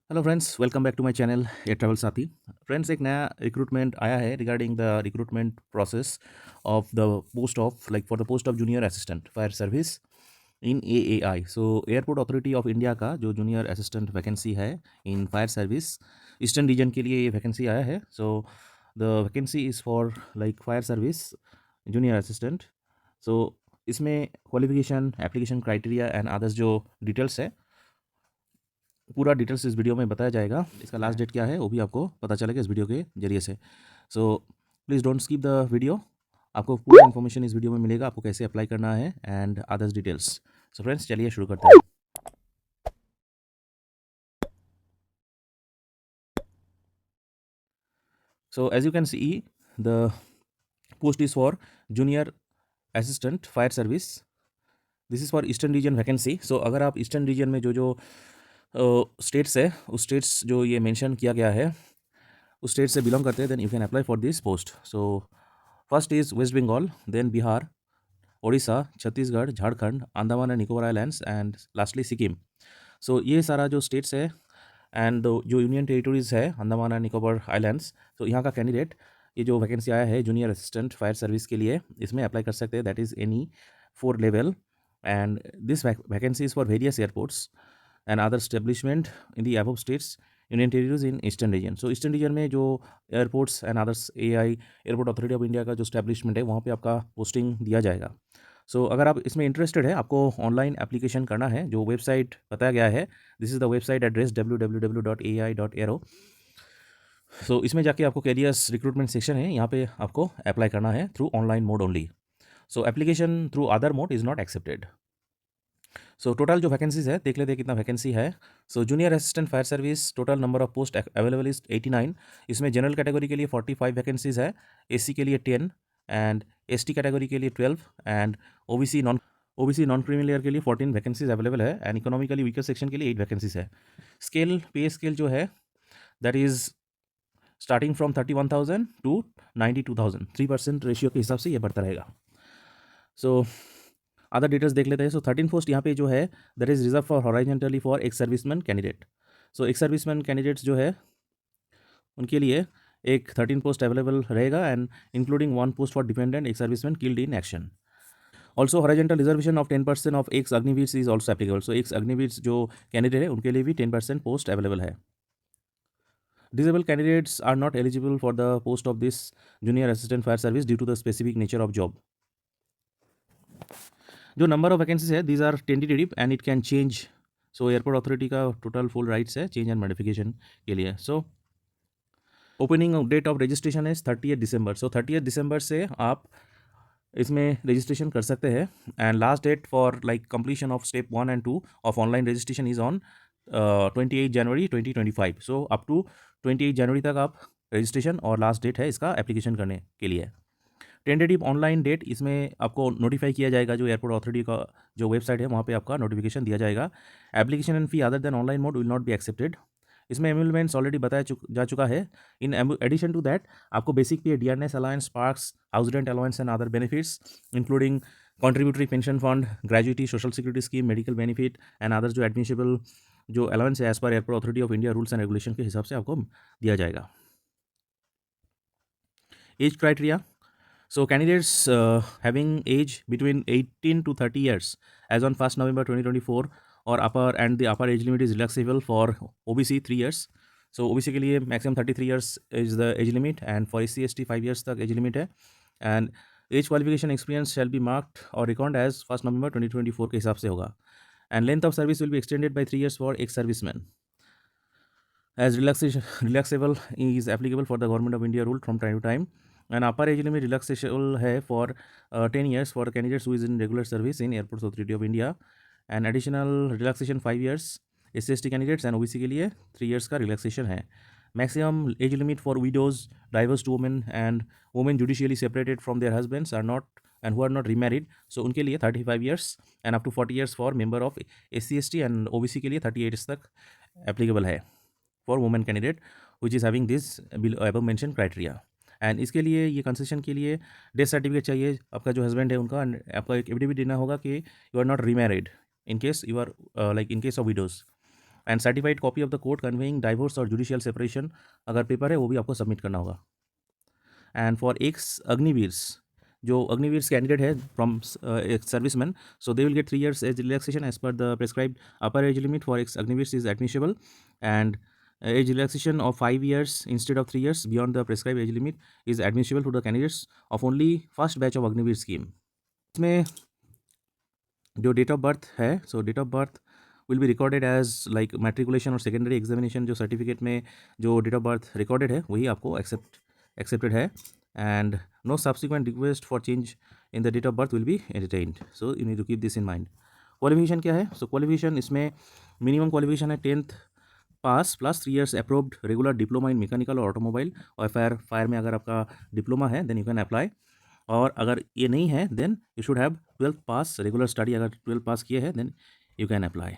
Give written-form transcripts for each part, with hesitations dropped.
Hello friends, welcome back to my channel A Travel Saathi. Friends, एक नया recruitment आया है regarding the recruitment process of the post of for the post of junior assistant fire service in AAI. So airport authority of India का जो junior assistant vacancy है in fire service eastern region के लिए ये vacancy आया है। So the vacancy is for fire service junior assistant. So इसमें qualification, application criteria and others जो डिटेल्स है, पूरा डिटेल्स इस वीडियो में बताया जाएगा। इसका लास्ट डेट क्या है वो भी आपको पता चलेगा इस वीडियो के जरिए से। So please don't skip the video. आपको पूरा इन्फॉर्मेशन इस वीडियो में मिलेगा, आपको कैसे अप्लाई करना है and others details. So friends, चलिए शुरू करते हैं। So as you can see the post is for junior assistant fire service. This is for eastern region vacancy. So अगर आप ईस्टर्न रीजन में जो जो स्टेट्स है, उस स्टेट्स जो ये मेंशन किया गया है उस स्टेट से बिलोंग करते हैं, then you can apply for this post. So first is West Bengal, then Bihar, Odisha, Chhattisgarh, Jharkhand, Andaman and Nicobar Islands and lastly Sikkim. So ये सारा जो स्टेट्स है एंड जो यूनियन टेरिटरीज़ है अंडमान एंड निकोबार आइलैंड्स, तो यहाँ का कैंडिडेट ये जो वैकेंसी आया है जूनियर असिस्टेंट फायर सर्विस के लिए, इसमें अप्लाई कर सकते हैं। That is any 4 level and this vacancy is for various airports and other establishment in the above states union territories in eastern region. So eastern region में जो airports and others AI airport authority of India का जो establishment है वहाँ पे आपका posting दिया जाएगा। सो अगर आप इसमें इंटरेस्टेड है, आपको ऑनलाइन एप्लीकेशन करना है। जो वेबसाइट बताया गया है, this is the website address www.ai.aero। सो इसमें जाके आपको कैरियर्स रिक्रूटमेंट सेक्शन है, यहाँ पे आपको अप्लाई करना है through online mode only. So application through other mode is not accepted. So total जो वैकेंसीज है देख लेते हैं कितना वैकेंसी है। So junior assistant fire service total number of post available is 89। इसमें जनरल कैटेगरी के लिए 45 वैकेंसीज है, एससी के लिए 10 एंड एसटी कैटेगरी के लिए 12 and OBC non creamy layer के लिए 14 वैकेंसीज अवेलेबल है एंड इकोनॉमिकली वीकर सेक्शन के लिए 8 वैकेंसीज है। स्केल पे स्केल जो है that is starting from 31,000 to 92,000, 3% ratio के हिसाब से ये बढ़ता रहेगा। सो अदर डिटेल्स देख लेते हैं। सो 13 पोस्ट यहाँ पे जो है that is reserve for horizontally for ex serviceman candidate. So ex serviceman candidates जो है उनके लिए एक 13 पोस्ट अवेलेबल रहेगा and including 1 post for dependent ex serviceman killed in action. Also horizontal reservation of 10% of ex Agniveer is also applicable. So ex Agniveer जो candidate है उनके लिए भी 10% पोस्ट अवेलेबल है। Disable candidates are not eligible for the post of this junior assistant fire service due to the specific nature of job. जो number of vacancies है these are tentative and it can change. So airport authority का total full rights है change and modification के लिए। So opening date of registration is 30 December. सो 30 दिसंबर से आप इसमें रजिस्ट्रेशन कर सकते हैं and last date for completion of step 1 and 2 of online registration is on 28 January 2025। So up to 28 जनवरी तक आप रजिस्ट्रेशन और लास्ट डेट है इसका एप्लीकेशन करने के लिए। टेंटेटिव ऑनलाइन डेट इसमें आपको नोटिफाई किया जाएगा, जो एयरपोर्ट अथॉरिटी का जो वेबसाइट है वहाँ पे आपका नोटिफिकेशन दिया जाएगा। Application and fee other than online mode will not be accepted. इसमें एम्यूलमेंट्स ऑलरेडी बताया जा चुका है। इन एडिशन टू दैट आपको basic pay DRS allowance, sparks, house rent allowance and other benefits including contributory pension fund, gratuity, social security scheme, medical benefit and other जो admissible जो allowance है as per airport authority of India rules and regulation के हिसाब से आपको दिया जाएगा। Age criteria. So candidates having age between 18 to 30 years as on 1st November 2024 or the upper age limit is relaxable for OBC 3 years. So OBC के लिए maximum 33 years is the age limit and for SC ST 5 years तक age limit है and age qualification experience shall be marked or reckoned as 1st November 2024 के हिसाब से होगा and length of service will be extended by 3 years for ex-servicemen as relaxable is applicable for the Government of India rule from time to time. And upper age limit relaxation है for 10 years for candidates who is in regular service in Airports Authority of India and additional relaxation 5 years SC/ST candidates and OBC के लिए 3 years का relaxation है। Maximum age limit for widows, divorced women and women judicially separated from their husbands are not and who are not remarried, so उनके लिए 35 years and up to 40 years for member of SC/ST and OBC के लिए 38 years तक applicable है for women candidate which is having this above mentioned criteria। And इसके लिए ये concession के लिए डेथ सर्टिफिकेट चाहिए, आपका जो हस्बैंड है उनका, आपका एक एफिडेविट देना होगा कि you are not remarried in case you are in case of widows and certified copy of the court conveying divorce और जुडिशियल सेपरेशन अगर पेपर है वो भी आपको सबमिट करना होगा। एंड फॉर एक्स अग्निवीर्स, जो अग्निवीर्स कैंडिडेट है from ex serviceman, so they will get 3 years age relaxation as per the prescribed upper age limit for ex Agniveers is admissible, and age relaxation of 5 years instead of 3 years beyond the prescribed age limit is admissible to the candidates of only first batch of Agniveer scheme। इसमें जो date of birth है, so date of birth will be recorded as like matriculation or secondary examination जो certificate में जो date of birth recorded है वही आपको accepted है, and no subsequent request for change in the date of birth will be entertained, so you need to keep this in mind. Qualification क्या है? So qualification इसमें minimum qualification है 10th pass plus 3 years approved regular diploma in mechanical और automobile, और fire में अगर आपका diploma है देन यू कैन अप्लाई, और अगर ये नहीं है then you should have 12th pass regular study, अगर 12th पास किए हैं then you can apply.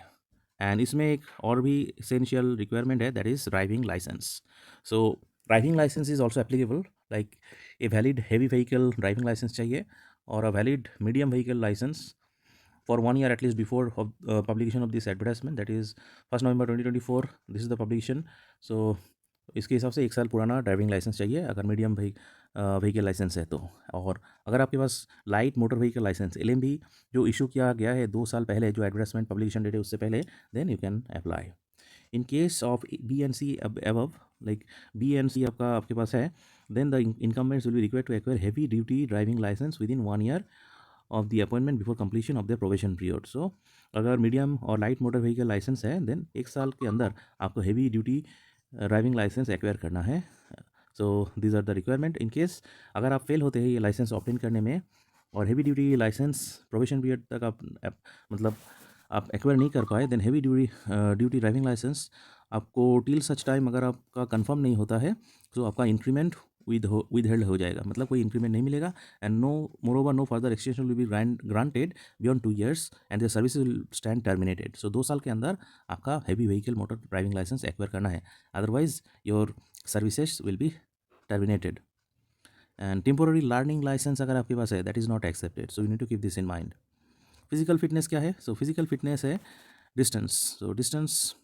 And इसमें एक और भी एसेंशियल रिक्वायरमेंट है, that is driving licence. So driving licence is also applicable, like a valid heavy vehicle driving licence चाहिए और a valid medium vehicle licence for 1 year at least before of publication of this advertisement, that is 1st November 2024, this is the publication। so इसके हिसाब से 1 साल पुराना driving licence चाहिए अगर medium vehicle licence है तो, और अगर आपके पास light motor vehicle licence LMV जो इशू किया गया है 2 साल पहले, जो एडवर्टाइजमेंट पब्लिकेशन डेट है उससे पहले, then you can apply. In case of BNC above, like BNC आपके पास है, then the incumbents will be required to acquire heavy duty driving license within 1 year of the appointment before completion of the probation period. So अगर medium और light motor vehicle licence है then 1 साल के अंदर आपको heavy duty driving licence acquire करना है। So these are the requirement. In case अगर आप फेल होते हैं ये लाइसेंस ऑप्टेन करने में और heavy duty licence probation period तक मतलब आप एक्वायर नहीं कर पाए, then heavy duty driving licence आपको टिल सच टाइम अगर आपका कंफर्म नहीं होता है तो आपका इंक्रीमेंट विद हेल्ड हो जाएगा, मतलब कोई इंक्रीमेंट नहीं मिलेगा, and moreover no further extension will be granted beyond 2 years and the service will stand terminated. So 2 साल के अंदर आपका heavy vehicle motor driving licence acquire करना है, otherwise your services will be terminated. And temporary learning licence अगर आपके पास है that is not accepted, so you need to keep this in mind. Physical fitness क्या है? सो फिजिकल फिटनेस है distance. So distance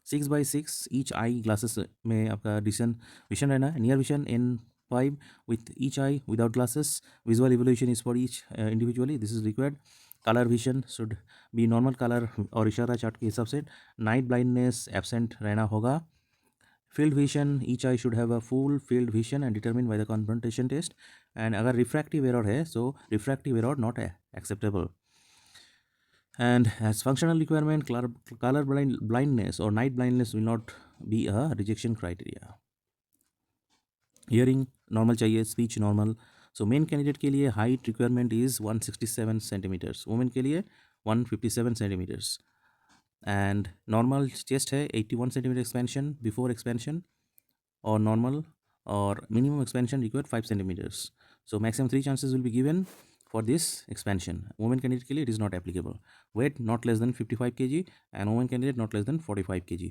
6x6 each eye glasses में आपका vision रहना है, near vision in 5 with each eye without glasses, visual evaluation is for each individually, this is required। color vision should be normal color और इशारा chart के हिसाब से, night blindness absent रहना होगा। Field vision, each eye should have a full field vision and determine by the confrontation test, and अगर refractive error है so refractive error not acceptable. And as functional requirement, color blindness or night blindness will not be a rejection criteria। Hearing normal चाहिए, speech normal। So men candidate के लिए height requirement is 167 centimetres, women के लिए 157 centimetres, and normal chest है 81 centimetre expansion before expansion और normal, और minimum expansion required 5 centimetres. So maximum 3 chances will be given for this expansion। women candidate के लिए it is not applicable। weight not less than 55 kg and women candidate not less than 45 kg।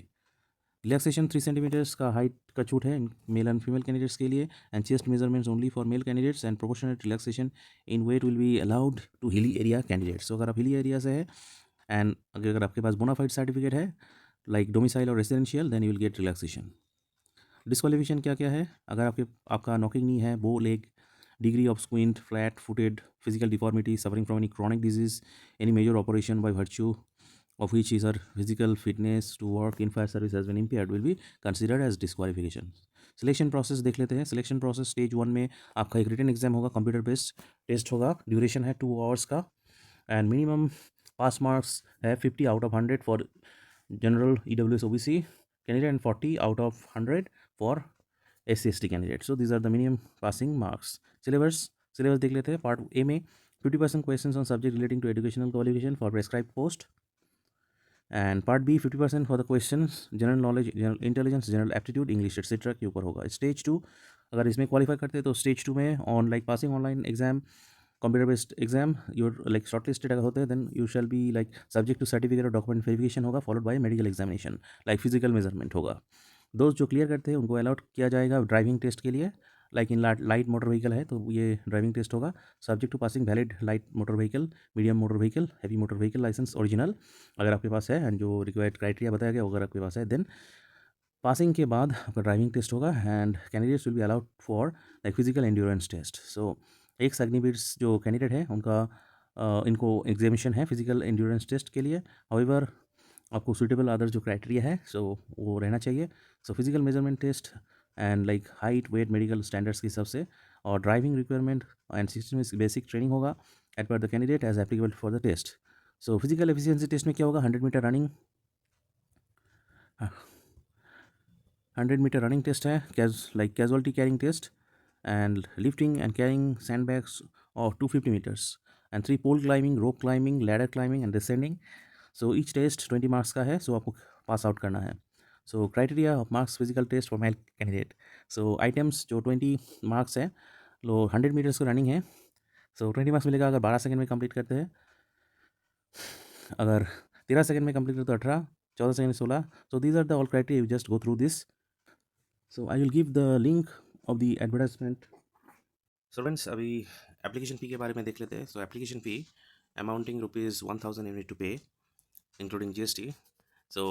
Relaxation 3 centimetres का height का छूट है male and female candidates के लिए, and chest measurements only for male candidates, and proportionate relaxation in weight will be allowed to hilly area candidates. तो अगर आप hilly area से है एंड अगर आपके पास बोनाफाइड सर्टिफिकेट है लाइक डोमिसाइल और residential, then you will get relaxation. Disqualification क्या क्या है? अगर आपका नॉकिंग नी है, bow leg, degree of squint, flat footed, physical deformity, suffering from any chronic disease, any major operation by virtue of which his or physical fitness to work in fire service has been impaired, will be considered as disqualification। Selection process देख लेते हैं। Selection process stage 1 में आपका एक written exam होगा, computer based test होगा, duration है 2 hours का, एंड मिनिमम पास मार्क्स है 50 out of 100 for general EWS OBC candidate and 40 out of 100 for SC/ST candidate. So these are the minimum passing marks. Syllabus देख लेते हैं। Part A में 50% questions on subject relating to educational qualification for prescribe post, and part B 50% for the questions general knowledge, general intelligence, general aptitude, English etcetera के ऊपर होगा। Stage 2 अगर इसमें qualify करते हैं तो स्टेज 2 में on like passing online exam, computer based exam, your like shortlisted अगर होते हैं then you shall be like subject to certificate और डॉक्यूमेंट वेरिफिकेशन होगा, followed by medical examination like physical measurement होगा। दोस्त जो क्लियर करते हैं उनको अलाउड किया जाएगा ड्राइविंग टेस्ट के लिए, like in light motor vehicle है तो ये ड्राइविंग टेस्ट होगा। Subject to passing valid light motor vehicle, medium motor vehicle, heavy motor vehicle licence original अगर आपके पास है, एंड जो रिक्वायर्ड क्राइटेरिया बताया गया अगर आपके पास है, देन पासिंग के बाद आपका ड्राइविंग टेस्ट होगा and candidates will be allowed for like physical endurance test. So एक अग्निवीर्स जो कैंडिडेट है उनका इनको एग्जामिनेशन है फिजिकल एंड्योरेंस टेस्ट के लिए। हाउएवर आपको सूटेबल अदर जो क्राइटेरिया है सो वो रहना चाहिए। So physical measurement test and like height weight medical standards के हिसाब से, और driving requirement and system basic training होगा at par the candidate as applicable for the test. So physical efficiency test में क्या होगा, 100 metre running, 100 metre running test है, casualty carrying test and lifting and carrying sandbags of 250 meters and 3 pole climbing, rope climbing, ladder climbing and descending. So each test 20 marks का है, so आपको pass out करना है। So criteria of marks physical test for male candidate. So items जो 20 marks है, लो 100 metres को running है, सो 20 marks मिलेगा अगर 12 सेकंड में कंप्लीट करते हैं, अगर 13 सेकंड में कंप्लीट करते हो 18, 14 सेकंड में 16। So these are the all criteria, you just go through this. So I will give the link of the advertisement. Students अभी एप्लीकेशन फ़ी के बारे में देख लेते हैं। So application fee amounting ₹1000 you need to pay including GST. So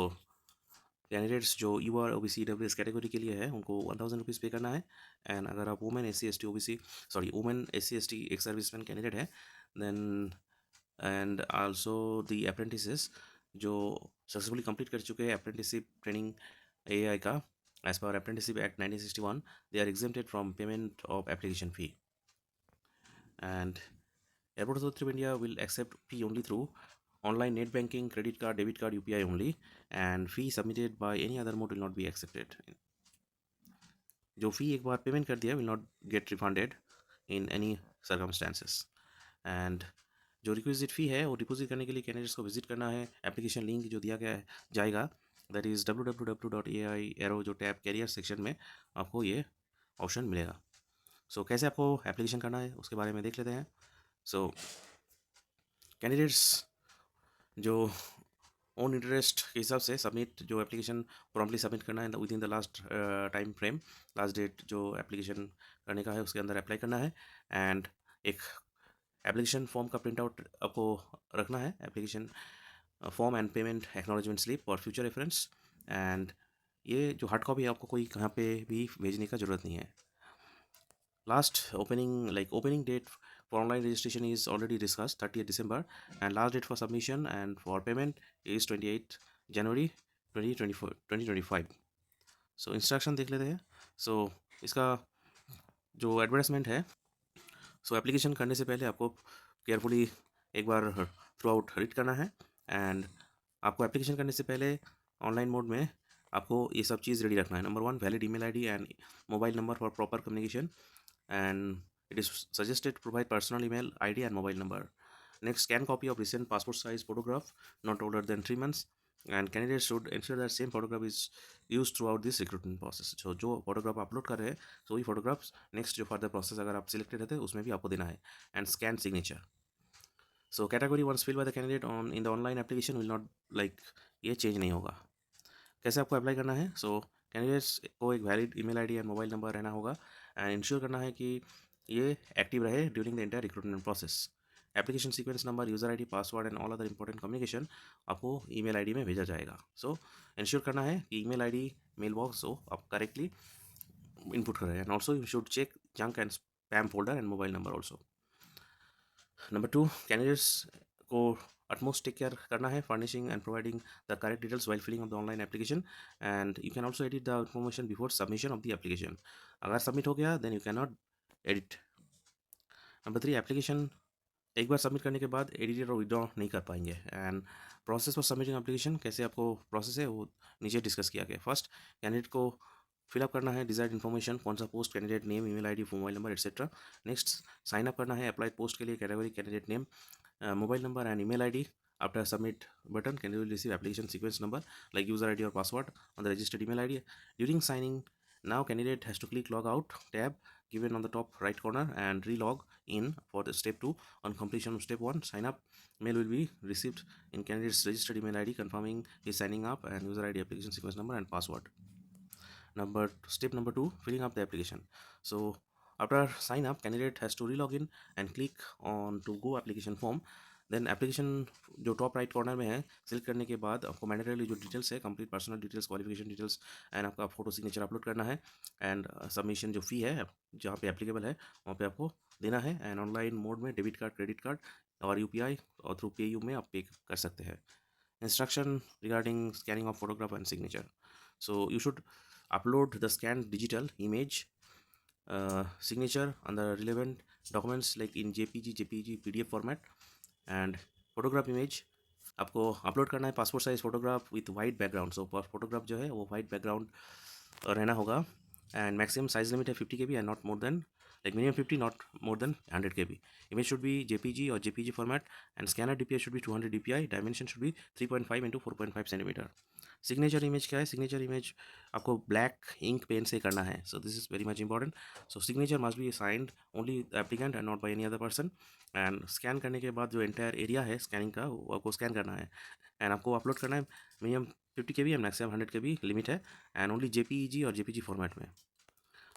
candidates जो UR OBC WS category के लिए है उनको ₹1000 पे करना है। एंड अगर आप women SC ST OBC women SC ST ex serviceman candidate है, then and also the apprentices जो सक्सेसफुली कंप्लीट कर चुके हैं अप्रेंटिसशिप ट्रेनिंग एआई का as per Apprenticeship Act 1961, they are exempted from payment of application fee. And Airport Authority of India will accept fee only through online net banking, credit card, debit card, UPI only, and fee submitted by any other mode will not be accepted. जो fee एक बार payment कर दिया will not get refunded in any circumstances. And जो requisite फ़ी है वो deposit करने के लिए कैंडिडेट्स को विजिट करना है। एप्लीकेशन लिंक जो दिया गया है जाएगा, दैट इज़ www.ai जो टैब कैरियर सेक्शन में आपको ये ऑप्शन मिलेगा। सो कैसे आपको एप्लीकेशन करना है उसके बारे में देख लेते हैं। सो कैंडिडेट्स जो ओन इंटरेस्ट के हिसाब से सबमिट जो एप्लीकेशन प्रॉम्प्टली सबमिट करना है within the last time frame, last date जो एप्लीकेशन करने का है उसके अंदर अप्लाई करना है। एंड एक एप्लीकेशन फॉर्म का प्रिंट आउट आपको रखना है, application form and payment acknowledgement slip for future reference. And ये जो हार्ड कॉपी आपको कोई कहाँ पे भी भेजने का ज़रूरत नहीं है। Last opening date for online registration is already discussed, 30th December, and last date for submission and for payment is 28 January 2025। So instruction देख लेते हैं। सो इसका जो एडवर्टाइजमेंट है, सो एप्लीकेशन करने से पहले आपको केयरफुली एक बार थ्रू आउट रीड करना है। एंड आपको एप्लीकेशन करने से पहले ऑनलाइन मोड में आपको ये सब चीज़ रेडी रखना है। Number 1, valid email ID and mobile number for proper communication, and it is suggested to provide personal email ID and mobile number. Next, scan copy of recent passport size photograph not older than 3 months, and candidates should ensure that same photograph is used throughout this recruitment process. So जो photograph upload कर रहे हैं so वही photographs next जो further process अगर आप selected रहते हैं उसमें भी आपको देना है। And scan signature. So category once fill by the candidate on in the online application will not ये चेंज नहीं होगा। कैसे आपको अप्लाई करना है? सो कैंडिडेट्स को एक valid email ID and mobile number रहना होगा एंड इंश्योर करना है कि ये एक्टिव रहे during the entire recruitment process. Application sequence number, user ID, password and all other important communication आपको ईमेल आईडी में भेजा जाएगा। सो इंश्योर करना है कि ईमेल आईडी मेल बॉक्स हो आप करेक्टली इनपुट कर रहे हैं। And also you should check junk and spam folder and mobile number also. Number 2, candidates को utmost take care करना है furnishing and providing the correct details while filling up the online application, and you can also edit the information before submission of the application. अगर submit हो गया then you cannot edit. Number 3, application एक बार submit करने के बाद edit और withdraw नहीं कर पाएंगे। And process for submitting application, कैसे आपको प्रोसेस है वो नीचे डिस्कस किया गया। फर्स्ट, कैंडिडेट को फिलअप करना है डिजायर्ड इन्फॉर्मेशन, कौन सा post, candidate name, email ID, mobile number etcetera. Next, sign up करना है अप्लाइड पोस्ट के लिए, category, candidate name, mobile number and email ID. After submit button, candidate will receive application sequence number like user ID or password on the registered email ID. During signing, now candidate has to click log out tab given on the top right corner and re-log in for the step 2. On completion of step 1, sign up mail will be received in candidate's registered email ID confirming his signing up and user ID, application sequence number and password. Step number 2, filling up the application. So After sign up, candidate has to relog in and click on to go application form. Then application जो top right corner में है select करने के बाद आपको mandatory जो details है complete personal details qualification details and आपका फोटो सिग्नेचर अपलोड करना है एंड सबमिशन जो फ़ी है जहाँ पे एप्लीकेबल है वहाँ पे आपको देना है एंड ऑनलाइन मोड में डेबिट कार्ड क्रेडिट कार्ड और यूपीआई और थ्रू पेयू में आप पे कर सकते हैं instruction regarding scanning of photograph and signature. So you should upload the scanned digital image signature on the relevant documents like in jpg pdf format and photograph image आपको upload करना है passport size photograph with white background so photograph जो है वो white background रहना होगा and maximum size limit है 50 KB and not more than like minimum 50 not more than 100 KB. Image should be jpg or jpg format and scanner dpi should be 200 dpi. Dimension should be 3.5 into 4.5 centimeter. Signature image क्या है signature image आपको black ink pen से करना है so this is very much important so signature must be signed only applicant and not by any other person and scan करने के बाद जो एंटायर एरिया है स्कैनिंग का वो आपको स्कैन करना है एंड आपको अपलोड करना है minimum 50 KB and maximum 100 KB limit है एंड ओनली जेपीईजी और जेपीजी फॉर्मेट में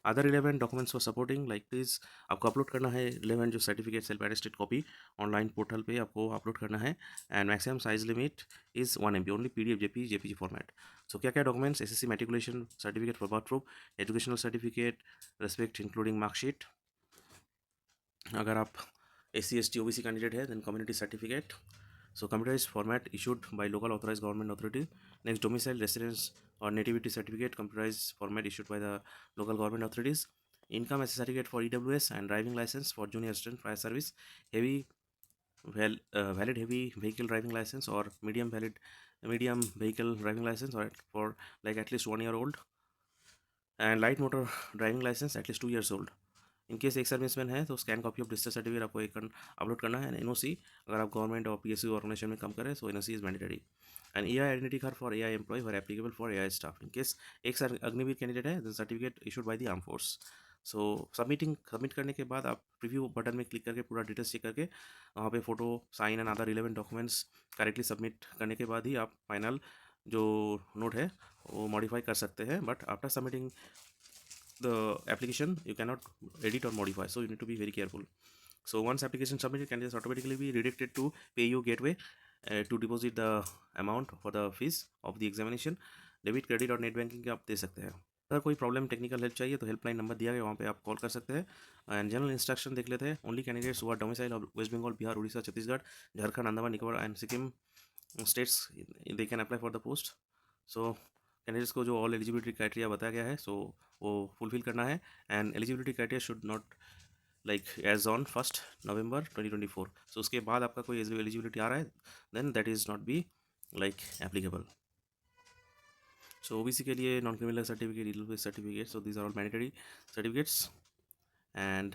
other relevant documents for supporting like this आपको अपलोड करना है रिलेवेंट जो certificate self attested copy online portal पे आपको अपलोड करना है and maximum size limit is 1 MB only PDF JPG format so क्या क्या documents SSC matriculation certificate for birth proof educational certificate respect including marksheet अगर आप SC ST OBC candidate है then community certificate so computerized format issued by local authorized government authority. Next, domicile residence or nativity certificate computerized format issued by the local government authorities. Income as a certificate for EWS and driving license for junior assistant fire service. Heavy valid heavy vehicle driving license or medium vehicle driving license or for like at least 1 year old and light motor driving license at least 2 years old. In case एक serviceman है तो scan copy of distance certificate आपको एक upload करना है NOC अगर आप government और पीएसयू ऑर्गेनाइजेशन में काम करें so NOC is mandatory and AI identity card for AI employ for applicable for AI staff in case एक अग्निवीर कैंडिडेट है certificate issued by the arm force so submit करने के बाद आप प्रीव्यू बटन में क्लिक करके पूरा डिटेल्स चेक करके वहाँ पे photo sign and other relevant documents correctly submit करने के बाद ही आप फाइनल जो नोट है वो मॉडिफाई कर सकते हैं but after submitting the application you cannot edit or modify so you need to be very careful so once application submitted can just automatically be redirected to payu gateway to deposit the amount for the fees of the examination debit credit और net banking के आप दे सकते हैं अगर कोई problem technical help चाहिए तो helpline number दिया गया वहाँ पे आप कॉल कर सकते हैं एंड जनरल इंस्ट्रक्शन देख लेते हैं only candidates who are domicile of West Bengal Bihar Orissa Chhattisgarh Jharkhand Andaman Nicobar and Sikkim states they can apply for the post so candidates को जो ऑल एलिजिबिलिटी क्राइटेरिया बताया गया है सो वो फुलफिल करना है and eligibility criteria should not like age on 1 November 2024 so उसके बाद आपका कोई एलिजिबिलिटी आ रहा है then that is not be like applicable so OBC के लिए non criminal certificate EWS certificate so these are all mandatory certificates and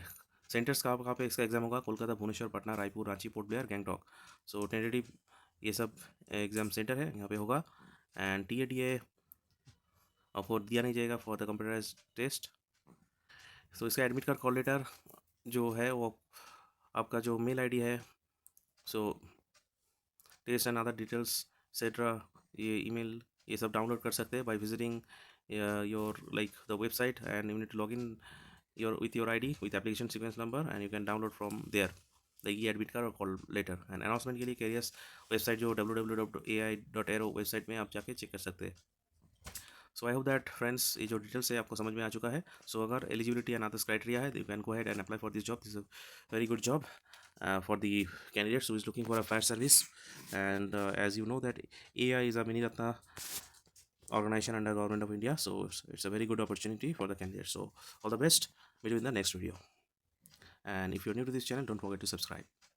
centres कहाँ पे इसका एग्जाम होगा कोलकाता भुवनेश्वर पटना रायपुर रांची पोर्ट ब्लेयर गैंगटॉक सो टेंटेटिव ये सब एग्ज़ाम सेंटर है यहाँ पे होगा एंड TA आपको दिया नहीं जाएगा फॉर द कंप्यूटराइज टेस्ट सो इसका एडमिट कार्ड कॉल लेटर जो है वो आपका जो मेल आईडी है so test and other details etcetera ये ईमेल ये सब डाउनलोड कर सकते हैं by visiting your like the website and you need to log in your ID with application sequence number and you can download from there the e-admit card or call letter and announcement के लिए carriers website जो www.ai.aero website में आप जाके check कर सकते हैं सो I hope that friends ये जो डिटेल्स है आपको समझ में आ चुका है सो अगर एलिजिबिलिटी एंड अदर्स क्राइटेरिया है you can go head and apply for this job this is a very good job for the candidates who is looking for a fire service and as you know that AI is a mini ratna organization under government of India so it's a very good opportunity for the candidates so all the best meet you in the next video and if you're new to this channel don't forget to subscribe